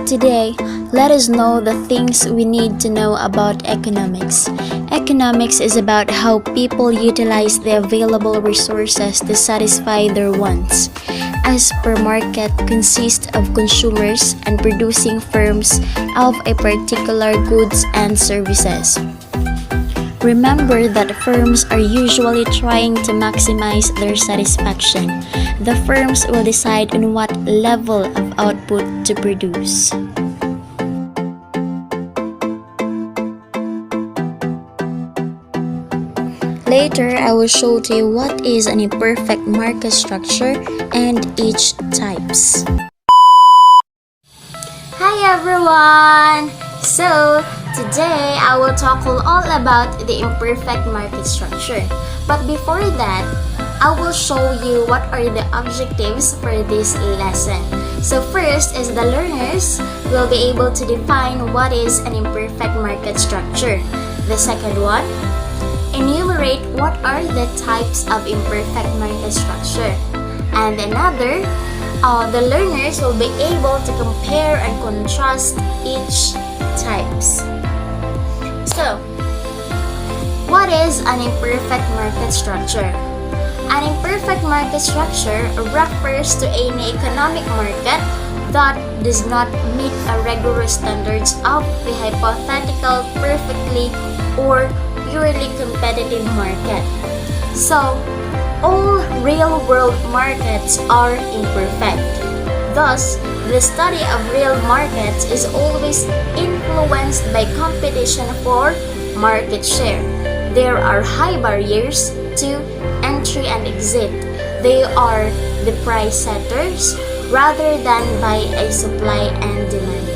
Today, let us know the things we need to know about economics. Economics is about how people utilize the available resources to satisfy their wants. As per market consists of consumers and producing firms of a particular goods and services. Remember that firms are usually trying to maximize their satisfaction. The firms will decide on what level of output to produce. Later, I will show to you what is an imperfect market structure and each types. Hi everyone! So, today I will talk all about the imperfect market structure. But before that, I will show you what are the objectives for this lesson. So first is the learners will be able to define what is an imperfect market structure. The second one, enumerate what are the types of imperfect market structure. And another, the learners will be able to compare and contrast each types. So, what is an imperfect market structure? An imperfect market structure refers to any economic market that does not meet a rigorous standards of the hypothetical perfectly or purely competitive market. So, all real-world markets are imperfect. Thus, the study of real markets is always influenced by competition for market share. There are high barriers to entry and exit. They are the price setters rather than by a supply and demand.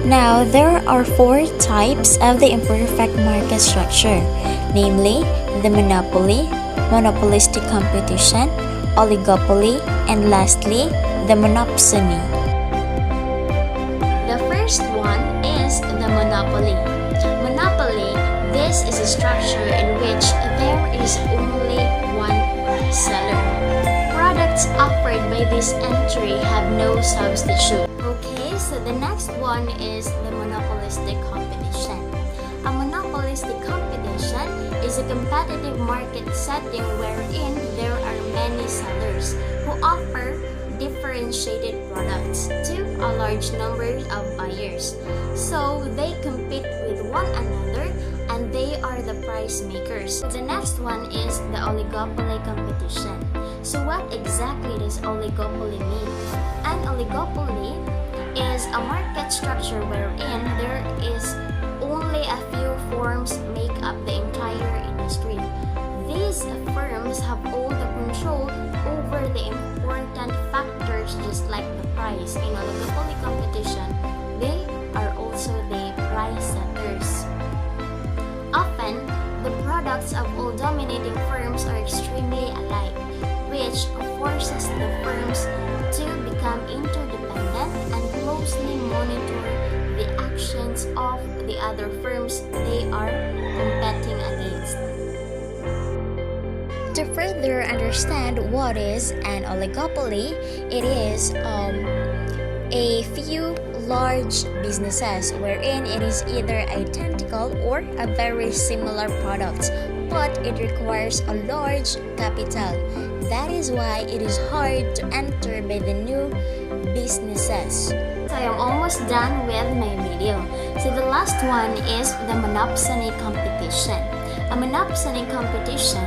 Now, there are four types of the imperfect market structure, namely the monopoly, monopolistic competition, oligopoly, and lastly, the monopsony. The first one is the monopoly. Monopoly, this is a structure in which there is only one seller. Products offered by this entry have no substitute. Okay, so the next one is the monopolistic competition. A monopolistic competition is a competitive market setting wherein there are many sellers who offer differentiated products to a large number of buyers. So they compete with one another and they are the price makers. The next one is the oligopoly competition. So what exactly does oligopoly mean? An oligopoly is a market structure wherein there is only a few firms make up the entire industry. These firms have all the control over the important factors just like the price. In oligopoly competition, they are also the price setters. Often, the products of all dominating firms are extremely alike, which forces the firms to become interdependent and closely monitor the actions of the other firms they are competing against. To further understand what is an oligopoly, it is a few large businesses wherein it is either identical or a very similar product, but it requires a large capital. That is why it is hard to enter by the new businesses. So I am almost done with my video. So the last one is the monopsony competition. A monopsony competition,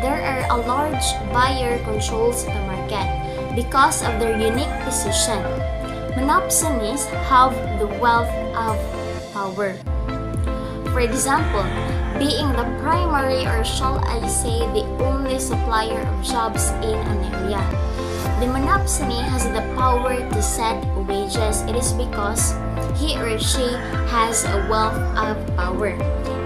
there are a large buyer controls the market because of their unique position. Monopsonies have the wealth of power. For example, being the primary or shall I say the only supplier of jobs in an area. The monopsony has the power to set wages. It is because he or she has a wealth of power.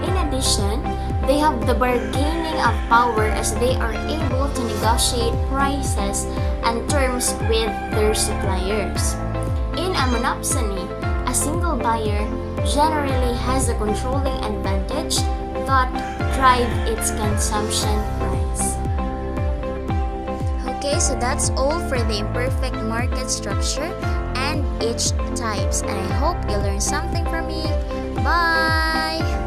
In addition, they have the bargaining of power as they are able to negotiate prices and terms with their suppliers. In a monopsony, buyer generally has a controlling advantage that drive its consumption price. Okay, so that's all for the imperfect market structure and its types, and I hope you learned something from me. Bye!